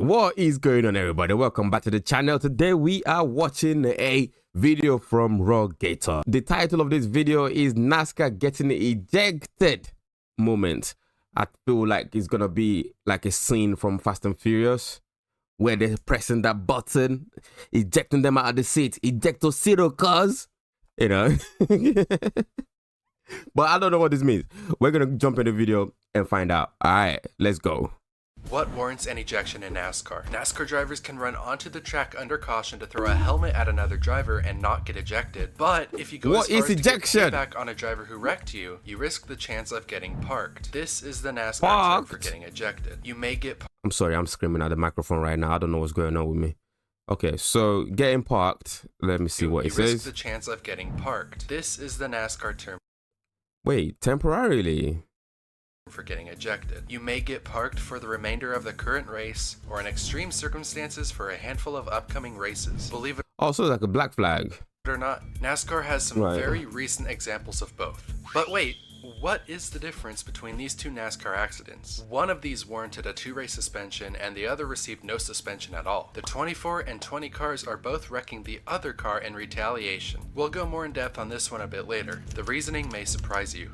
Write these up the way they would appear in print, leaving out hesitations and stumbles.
What is going on, everybody? Welcome back to the channel. Today we are watching a video from RawGator. The title of this video is NASCAR getting ejected moment. I feel like it's gonna be like a scene from Fast and Furious where they're pressing that button, ejecting them out of the seat, ejecto zero cars, you know. But I don't know what this means. We're gonna jump in the video and find out. All right, let's go. What warrants an ejection in NASCAR? NASCAR drivers can run onto the track under caution to throw a helmet at another driver and not get ejected. But if you go as far as to get back on a driver who wrecked you, you risk the chance of getting parked. This is the NASCAR term for getting ejected. You may get I'm sorry, I'm screaming at the microphone right now. I don't know what's going on with me. Okay, so getting parked. Let me see what it says. You risk the chance of getting parked. This is the NASCAR term. Wait, temporarily? For getting ejected. You may get parked for the remainder of the current race or in extreme circumstances for a handful of upcoming races. Believe it so like a black flag or not, NASCAR has some very recent examples of both. But wait, what is the difference between these two NASCAR accidents? One of these warranted a 2-race suspension and the other received no suspension at all. The 24 and 20 cars are both wrecking the other car in retaliation. We'll go more in depth on this one a bit later. The reasoning may surprise you.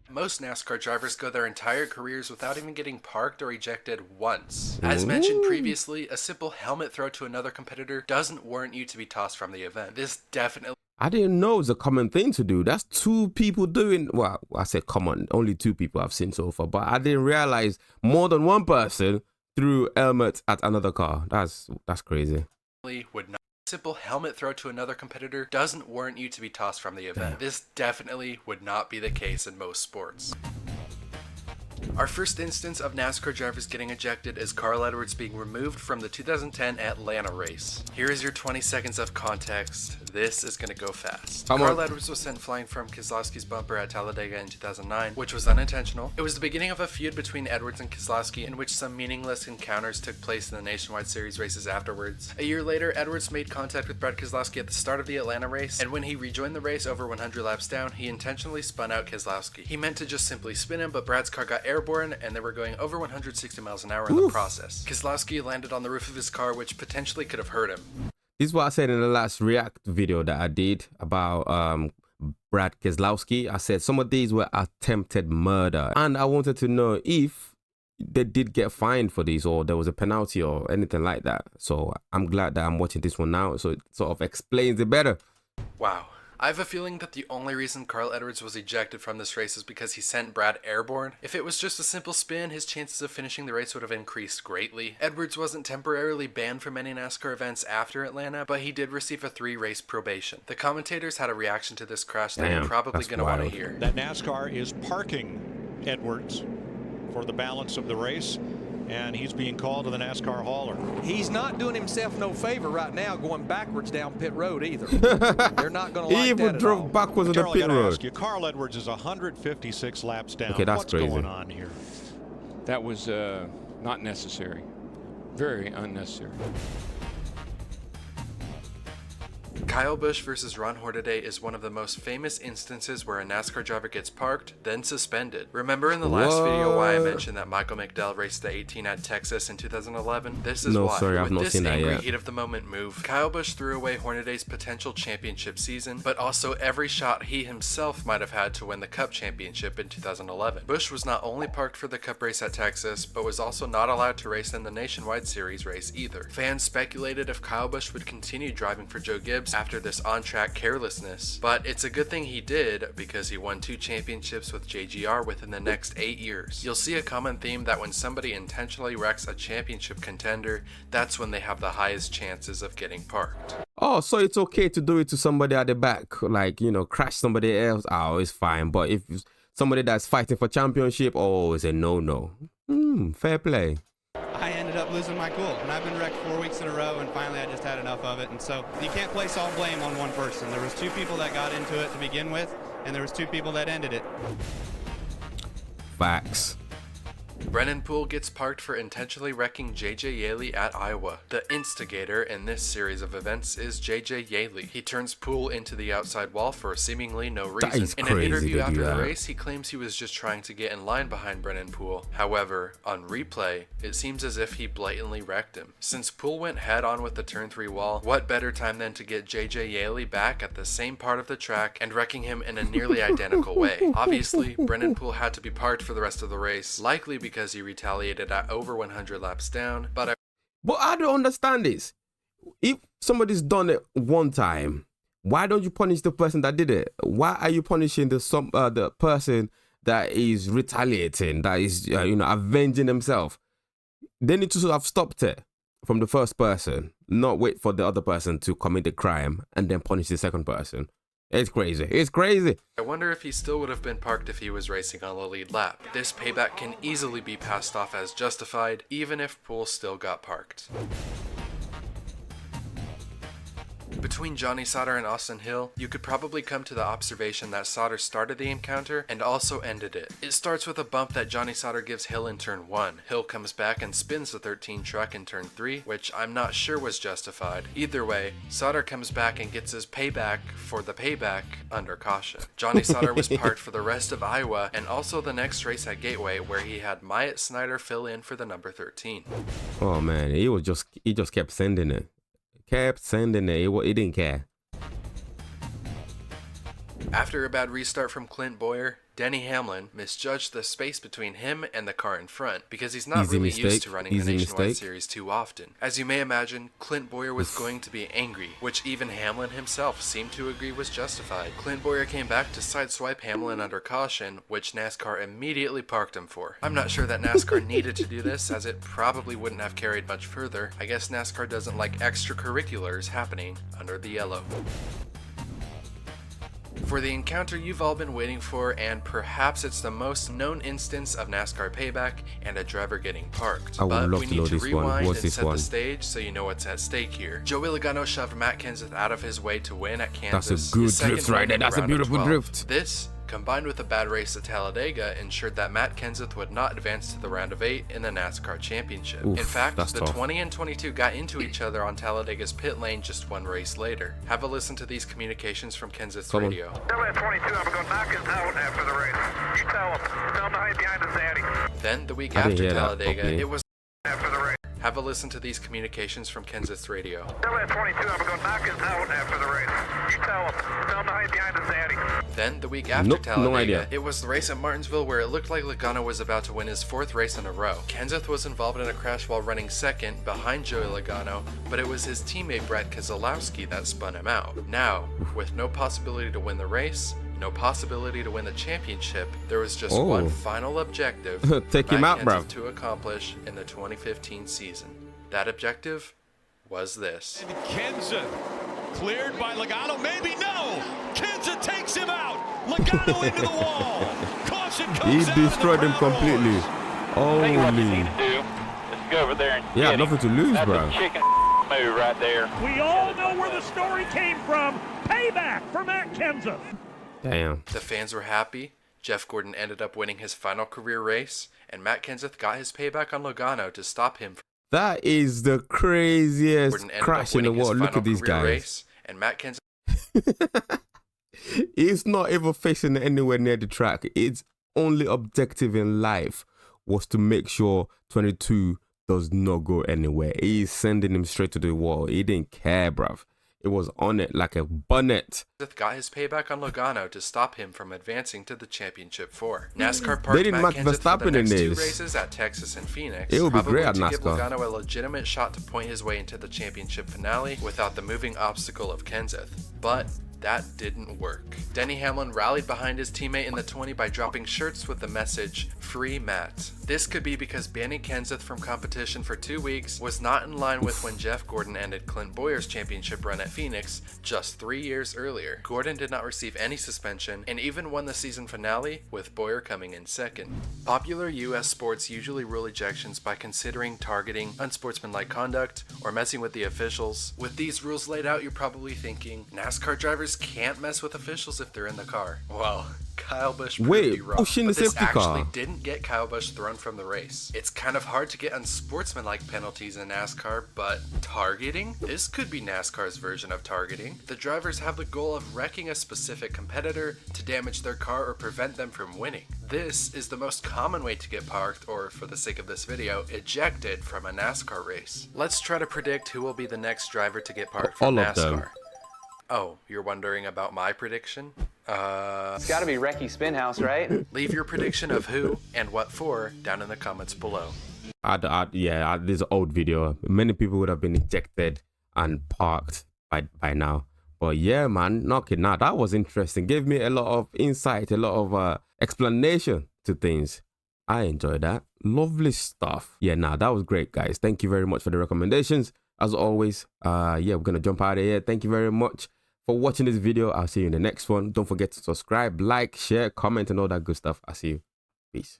Most NASCAR drivers go their entire careers without even getting parked or ejected once. As mentioned previously, a simple helmet throw to another competitor doesn't warrant you to be tossed from the event. This definitely... I didn't know it's a common thing to do. That's 2 people doing... Well, I said common. Only 2 people I've seen so far. But I didn't realize more than one person threw helmets at another car. That's crazy. Would not. Simple helmet throw to another competitor doesn't warrant you to be tossed from the event. This definitely would not be the case in most sports. Our first instance of NASCAR drivers getting ejected is Carl Edwards being removed from the 2010 Atlanta race. Here is your 20 seconds of context. This is going to go fast. Carl Edwards was sent flying from Keselowski's bumper at Talladega in 2009, which was unintentional. It was the beginning of a feud between Edwards and Keselowski in which some meaningless encounters took place in the Nationwide Series races afterwards. A year later, Edwards made contact with Brad Keselowski at the start of the Atlanta race, and when he rejoined the race over 100 laps down, he intentionally spun out Keselowski. He meant to just simply spin him, but Brad's car got airborne and they were going over 160 miles an hour in the process. Keselowski landed on the roof of his car, which potentially could have hurt him. This is what I said in the last React video that I did about Brad Keselowski. I said some of these were attempted murder, and I wanted to know if they did get fined for these or there was a penalty or anything like that. So I'm glad that I'm watching this one now, so it sort of explains it better. Wow. I have a feeling that the only reason Carl Edwards was ejected from this race is because he sent Brad airborne. If it was just a simple spin, his chances of finishing the race would have increased greatly. Edwards wasn't temporarily banned from any NASCAR events after Atlanta, but he did receive a 3-race probation. The commentators had a reaction to this crash that you're probably going to want to hear. That NASCAR is parking Edwards for the balance of the race, and he's being called to the NASCAR hauler. He's not doing himself no favor right now going backwards down pit road either. They're not going to like that at all. Drove backwards on the pit road. Ask you, Carl Edwards is 156 laps down. Okay, that's What's crazy. Going on here? That was not necessary. Very unnecessary. Kyle Busch versus Ron Hornaday is one of the most famous instances where a NASCAR driver gets parked, then suspended. Remember in the last video why I mentioned that Michael McDowell raced the 18 at Texas in 2011? This is why. Sorry, I've with not this seen that angry yet. heat of the moment move, Kyle Busch threw away Hornaday's potential championship season, but also every shot he himself might have had to win the Cup championship in 2011. Busch was not only parked for the Cup race at Texas, but was also not allowed to race in the Nationwide Series race either. Fans speculated if Kyle Busch would continue driving for Joe Gibbs after this on-track carelessness, but it's a good thing he did because he won 2 championships with JGR within the next 8 years. You'll see a common theme that when somebody intentionally wrecks a championship contender, that's when they have the highest chances of getting parked. Oh, so it's okay to do it to somebody at the back, like, you know, crash somebody else. Oh, it's fine. But if somebody that's fighting for championship, oh, it's a no-no. Fair play. I ended up losing my cool, and I've been wrecked 4 weeks in a row, and finally I just had enough of it. And so you can't place all blame on one person. There was 2 people that got into it to begin with, and there was 2 people that ended it. Facts. Brennan Poole gets parked for intentionally wrecking JJ Yeley at Iowa. The instigator in this series of events is JJ Yeley. He turns Poole into the outside wall for seemingly no reason. In an interview after the race, he claims he was just trying to get in line behind Brennan Poole. However, on replay, it seems as if he blatantly wrecked him. Since Poole went head on with the turn 3 wall, what better time than to get JJ Yeley back at the same part of the track and wrecking him in a nearly identical way. Obviously, Brennan Poole had to be parked for the rest of the race, likely because he retaliated at over 100 laps down, but I don't understand this. If somebody's done it one time, why don't you punish the person that did it? Why are you punishing the person that is retaliating, that is avenging himself? They need to have stopped it from the first person, not wait for the other person to commit the crime and then punish the second person. It's crazy. It's crazy. I wonder if he still would have been parked if he was racing on the lead lap. This payback can easily be passed off as justified, even if Poole still got parked. Between Johnny Sauter and Austin Hill, you could probably come to the observation that Sauter started the encounter and also ended it. It starts with a bump that Johnny Sauter gives Hill in turn 1. Hill comes back and spins the 13 truck in turn 3, which I'm not sure was justified. Either way, Sauter comes back and gets his payback for the payback under caution. Johnny Sauter was parked for the rest of Iowa and also the next race at Gateway, where he had Myatt Snyder fill in for the number 13. Oh man, he just kept sending it. He didn't care. After a bad restart from Clint Bowyer, Denny Hamlin misjudged the space between him and the car in front because he's not really used to running the Nationwide Series too often. As you may imagine, Clint Bowyer was going to be angry, which even Hamlin himself seemed to agree was justified. Clint Bowyer came back to sideswipe Hamlin under caution, which NASCAR immediately parked him for. I'm not sure that NASCAR needed to do this, as it probably wouldn't have carried much further. I guess NASCAR doesn't like extracurriculars happening under the yellow. For the encounter you've all been waiting for, and perhaps it's the most known instance of NASCAR payback and a driver getting parked. But we need to rewind and set the stage so you know what's at stake here. Joey Logano shoved Matt Kenseth out of his way to win at Kansas. That's a good drift right there. That's a beautiful drift. This, combined with a bad race at Talladega, ensured that Matt Kenseth would not advance to the round of 8 in the NASCAR Championship. In fact, the 20 and 22 got into each other on Talladega's pit lane just one race later. Have a listen to these communications from Kenseth's radio. Tell that 22 I'm going to knock his out after the race. You tell him to hide behind his daddy. Then, the week after Talladega, it was after the race. Have a listen to these communications from Kenseth's radio. Tell that 22 I'm going to knock his out after the race. You tell him to hide behind his daddy. Then, the week after Talladega, it was the race at Martinsville where it looked like Logano was about to win his 4th race in a row. Kenseth was involved in a crash while running second behind Joey Logano, but it was his teammate Brad Keselowski that spun him out. Now, with no possibility to win the race, no possibility to win the championship, there was just one final objective Take him out, bro. to accomplish in the 2015 season. That objective was this. And Kenseth cleared by Logano. Maybe no. Kenseth takes him out. Logano into the wall. Caution comes He destroyed him completely. Holy. Let's go over there and yeah, nothing to lose, That's bro. a chicken move right there. We all know where the story came from. Payback for Matt Kenseth. Damn. The fans were happy. Jeff Gordon ended up winning his final career race, and Matt Kenseth got his payback on Logano to stop him. That is the craziest crash in the world. Look at these guys. Race, and Matt Kenseth He's not even facing anywhere near the track. Its only objective in life was to make sure 22 does not go anywhere. He's sending him straight to the wall. He didn't care, bruv. It was on it like a bonnet. Got his payback on Logano to stop him from advancing to the championship 4. NASCAR parked Matt Kenseth for the next 2 races at Texas and Phoenix. It would be great at NASCAR. To give NASCAR. Logano a legitimate shot to point his way into the championship finale without the moving obstacle of Kenseth. But that didn't work. Denny Hamlin rallied behind his teammate in the 20 by dropping shirts with the message, "Free Matt." This could be because banning Kenseth from competition for 2 weeks was not in line with when Jeff Gordon ended Clint Bowyer's championship run at Phoenix just 3 years earlier. Gordon did not receive any suspension and even won the season finale, with Bowyer coming in second. Popular US sports usually rule ejections by considering targeting, unsportsmanlike conduct, or messing with the officials. With these rules laid out, you're probably thinking, NASCAR drivers can't mess with officials if they're in the car. Well, Kyle Busch proved Wait, you wrong, pushing the but this safety car. actually didn't get Kyle Busch thrown from the race. It's kind of hard to get unsportsmanlike penalties in NASCAR, but targeting? This could be NASCAR's version of targeting. The drivers have the goal of wrecking a specific competitor to damage their car or prevent them from winning. This is the most common way to get parked, or for the sake of this video, ejected from a NASCAR race. Let's try to predict who will be the next driver to get parked from All of NASCAR. them. Oh, you're wondering about my prediction? It's gotta be Recky Spinhouse, right? Leave your prediction of who and what for down in the comments below. Yeah, this is an old video. Many people would have been ejected and parked by now. But yeah, man, knocking out. That was interesting. Gave me a lot of insight, a lot of explanation to things. I enjoyed that. Lovely stuff. Yeah, nah, that was great, guys. Thank you very much for the recommendations. As always, yeah, we're going to jump out of here. Thank you very much for watching this video. I'll see you in the next one. Don't forget to subscribe, like, share, comment, and all that good stuff. I'll see you. Peace.